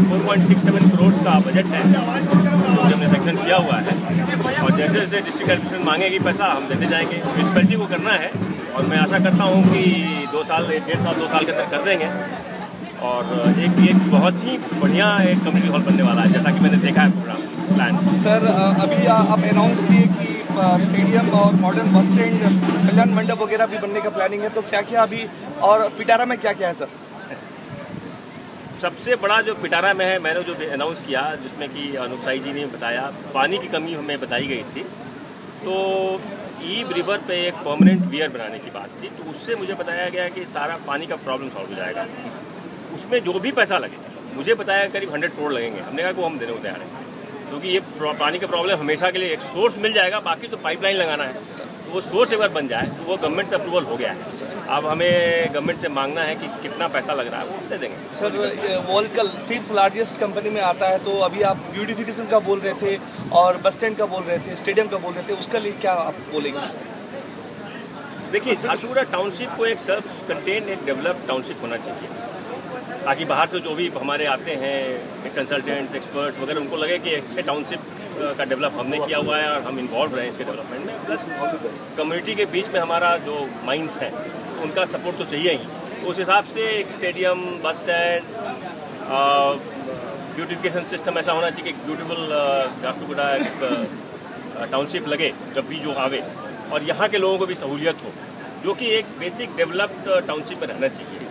4.67 करोड़ का बजट है जो हमने सेक्शन किया हुआ है, और जैसे जैसे डिस्ट्रिक्ट एडमिनिस्ट्रेशन मांगेगी पैसा हम देते जाएंगे। म्यूनसिपैलिटी को करना है और मैं आशा करता हूँ कि 2 साल, 1.5 साल, 2 साल के अंदर कर देंगे। और एक बहुत ही बढ़िया एक कम्युनिटी हॉल बनने वाला है, जैसा कि मैंने देखा है प्रोग्राम प्लान। सर अभी आप अनाउंस किए कि स्टेडियम और मॉडर्न बस स्टैंड, कल्याण मंडप वगैरह भी बनने का प्लानिंग है, तो क्या क्या अभी, और पिटारा में क्या क्या है सर? सबसे बड़ा जो पिटारा में है, मैंने जो अनाउंस किया, जिसमें कि अनूप साई जी ने बताया पानी की कमी हमें बताई गई थी, तो ईब रिवर पे एक परमानेंट वियर बनाने की बात थी। तो उससे मुझे बताया गया कि सारा पानी का प्रॉब्लम सॉल्व हो जाएगा। उसमें जो भी पैसा लगे, मुझे बताया करीब 100 करोड़ लगेंगे। हमने कहा कि वो हम देने को तैयार हैं, क्योंकि ये पानी का प्रॉब्लम हमेशा के लिए एक सोर्स मिल जाएगा, बाकी तो पाइपलाइन लगाना है। तो वो सोर्स एक बार बन जाए तो वो गवर्नमेंट से अप्रूवल हो गया है। अब हमें गवर्नमेंट से मांगना है कि कितना पैसा लग रहा है, वो दे देंगे। सर वर्ल्ड का 5th लार्जेस्ट कंपनी में आता है, तो अभी आप ब्यूटिफिकेशन का बोल रहे थे और बस स्टैंड का बोल रहे थे, स्टेडियम का बोल रहे थे, उसका लिए क्या आप बोलेंगे? देखिए, झारसुगुड़ा टाउनशिप को एक सेल्फ कंटेन्ड, एक डेवलप्ड टाउनशिप होना चाहिए, ताकि बाहर से जो भी हमारे आते हैं कंसल्टेंट्स, एक्सपर्ट्स वगैरह, उनको लगे कि अच्छे टाउनशिप का डेवलप हमने किया हुआ है और हम इन्वॉल्व रहे हैं इसके डेवलपमेंट में। प्लस कम्युनिटी के बीच में हमारा जो माइंड्स हैं, उनका सपोर्ट तो चाहिए ही। उस हिसाब से एक stadium, bus stand, beautification system ऐसा होना चाहिए कि ब्यूटीफुल झारसुगुड़ा टाउनशिप लगे जब भी जो आवे, और यहाँ के लोगों को भी सहूलियत हो, जो कि एक बेसिक डेवलप्ड टाउनशिप में रहना चाहिए।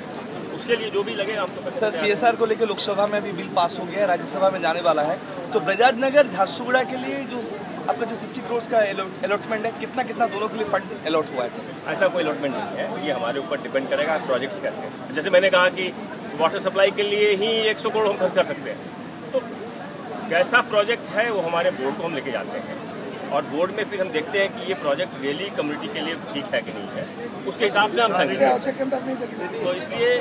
उसके लिए जो भी लगे हम तो। सर CSR को लेकर लोकसभा में भी बिल पास हो गया है, राज्यसभा में जाने वाला है, तो बजाज नगर झारसुगुड़ा के लिए जो आपका जो 60 करोड़ का अलॉटमेंट है, कितना कितना दोनों के लिए फंड अलॉट हुआ है सर? ऐसा कोई अलॉटमेंट नहीं है, ये हमारे ऊपर डिपेंड करेगा प्रोजेक्ट्स कैसे। जैसे मैंने कहा कि वाटर सप्लाई के लिए ही 100 करोड़ हम खर्च कर सकते हैं, तो कैसा प्रोजेक्ट है वो हमारे बोर्ड को हम लेके जाते हैं, और बोर्ड में फिर हम देखते हैं कि ये प्रोजेक्ट रियली कम्युनिटी के लिए ठीक है कि नहीं है, उसके हिसाब से हम समझेंगे। तो इसलिए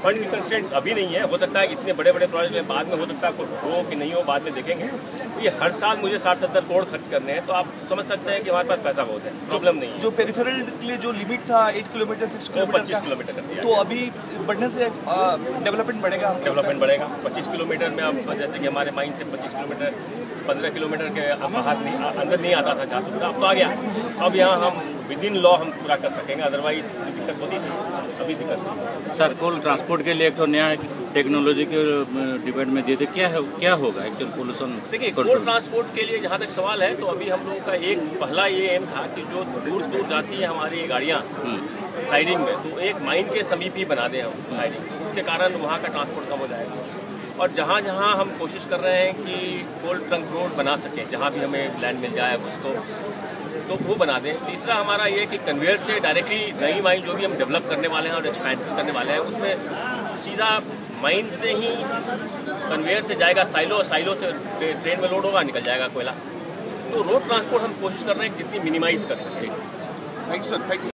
फंड की कंस्ट्रेंट्स अभी नहीं है। हो सकता है कि इतने बड़े बड़े प्रोजेक्ट में बाद में हो सकता है कुछ हो कि नहीं हो, बाद में देखेंगे। तो ये हर साल मुझे 60-70 करोड़ खर्च करने हैं, तो आप समझ सकते हैं कि हमारे पास पैसा बहुत है, प्रॉब्लम नहीं है। जो पेरिफेरल के लिए जो लिमिट था 8 किलोमीटर, 6 किलोमीटर, 25 किलोमीटर कर दिया, तो अभी बढ़ने से डेवलपमेंट बढ़ेगा। 25 किलोमीटर में अब, जैसे कि हमारे माइंड से 25 किलोमीटर, 15 किलोमीटर के बाहर नहीं, अंदर नहीं आता था झारसुगुड़ा, अब तो आ गया। अब यहाँ हम विद इन लॉ हम पूरा कर सकेंगे, अदरवाइज दिक्कत होती थी, अभी दिक्कत नहीं। सर, कोल ट्रांसपोर्ट के लिए एक तो नया टेक्नोलॉजी के डिबेट में दे दे, क्या होगा एक्चुअल पोल्यूशन? देखिए, कोल ट्रांसपोर्ट के लिए जहाँ तक सवाल है, तो अभी हम लोगों का एक पहला ये एम था कि जो दूर दूर जाती है हमारी गाड़ियाँ साइडिंग में, तो एक माइन के समीप ही बना दें हम साइडिंग, तो उसके कारण वहाँ का ट्रांसपोर्ट कम हो जाएगा। और जहाँ जहाँ हम कोशिश कर रहे हैं कि कोल ट्रंक रोड बना सकें, जहाँ भी हमें लैंड मिल जाए उसको, तो वो बना दें। तीसरा हमारा ये कि कन्वेयर से डायरेक्टली नई माइन जो भी हम डेवलप करने वाले हैं और एक्सपेंशन करने वाले हैं, उसमें सीधा माइन से ही कन्वेयर से जाएगा साइलो, और साइलो से ट्रेन में लोड होगा, निकल जाएगा कोयला। तो रोड ट्रांसपोर्ट हम कोशिश कर रहे हैं जितनी मिनिमाइज कर सकें। Thank you sir, thank you.